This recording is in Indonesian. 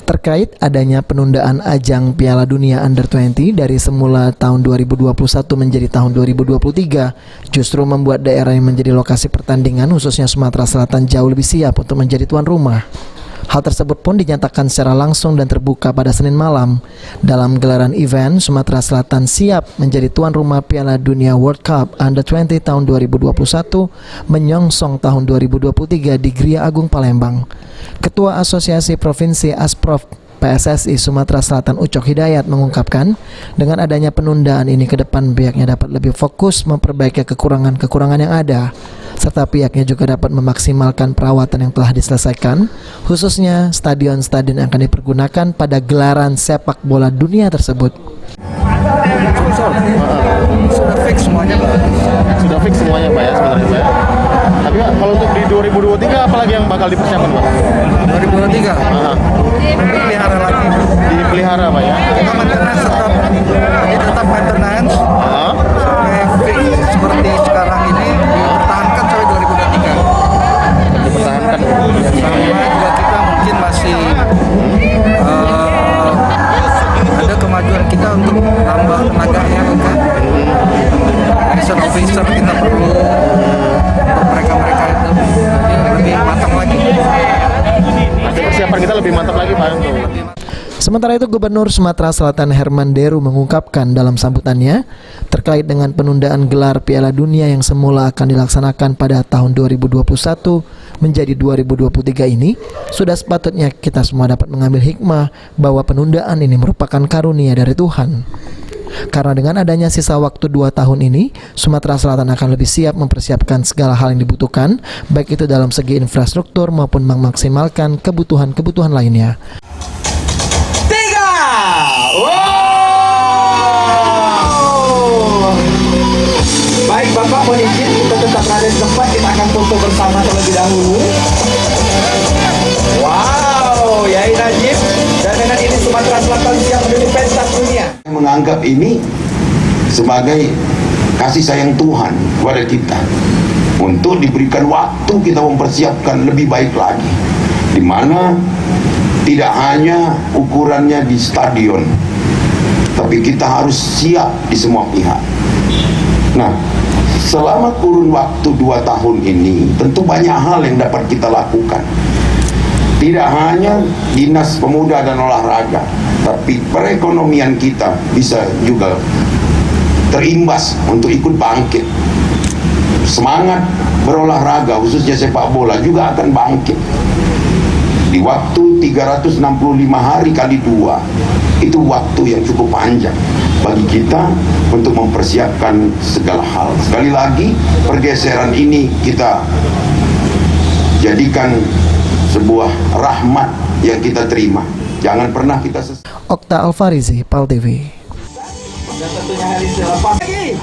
terkait adanya penundaan ajang Piala Dunia Under-20 dari semula tahun 2021 menjadi tahun 2023 justru membuat daerah yang menjadi lokasi pertandingan khususnya Sumatera Selatan jauh lebih siap untuk menjadi tuan rumah. Hal tersebut pun dinyatakan secara langsung dan terbuka pada Senin malam. Dalam gelaran event, Sumatera Selatan siap menjadi tuan rumah Piala Dunia World Cup Under-20 tahun 2021 menyongsong tahun 2023 di Gria Agung Palembang. Ketua Asosiasi Provinsi Asprof PSSI Sumatera Selatan Ucok Hidayat mengungkapkan, dengan adanya penundaan ini ke depan pihaknya dapat lebih fokus memperbaiki kekurangan-kekurangan yang ada, serta pihaknya juga dapat memaksimalkan perawatan yang telah diselesaikan, khususnya stadion-stadion yang akan dipergunakan pada gelaran sepak bola dunia tersebut. Sudah fix semuanya Pak. Sudah fix semuanya Pak ya sebenarnya Pak ya. Tapi Pak, kalau untuk di 2023 apalagi yang bakal dipersiapkan Pak? 2023? Dipelihara lagi. Dipelihara Pak ya? Kita maintenance tetap maintenance sampai fix seperti sekarang ini dipertahankan sampai 2023. Dipertahankan. Sama juga kita mungkin masih ada kemajuan kita untuk tambah tenaganya kan. Action officer kita perlu untuk mereka itu lebih matang lagi. Artinya persiapan kita lebih mantap lagi Pak untuk. Sementara itu Gubernur Sumatera Selatan Herman Deru mengungkapkan dalam sambutannya terkait dengan penundaan gelar Piala Dunia yang semula akan dilaksanakan pada tahun 2021 menjadi 2023 ini, sudah sepatutnya kita semua dapat mengambil hikmah bahwa penundaan ini merupakan karunia dari Tuhan. Karena dengan adanya sisa waktu 2 tahun ini, Sumatera Selatan akan lebih siap mempersiapkan segala hal yang dibutuhkan, baik itu dalam segi infrastruktur maupun memaksimalkan kebutuhan-kebutuhan lainnya. Baik Bapak, mohon izin kita tetap berada di tempat, kita akan foto bersama terlebih dahulu. Wow, Yai Najib, dan dengan ini Sumatera Selatan siap menjadi pentas dunia. Menganggap ini sebagai kasih sayang Tuhan kepada kita untuk diberikan waktu kita mempersiapkan lebih baik lagi, di mana tidak hanya ukurannya di stadion, tapi kita harus siap di semua pihak. Nah, selama kurun waktu 2 tahun ini tentu banyak hal yang dapat kita lakukan. Tidak hanya Dinas Pemuda dan Olahraga, tapi perekonomian kita bisa juga terimbas untuk ikut bangkit. Semangat berolahraga khususnya sepak bola juga akan bangkit. Di waktu 365 hari kali 2, itu waktu yang cukup panjang bagi kita untuk mempersiapkan segala hal. Sekali lagi, pergeseran ini kita jadikan sebuah rahmat yang kita terima. Jangan pernah kita Okta Alfarizi, PAL TV. Dan tentunya hari selepas lagi.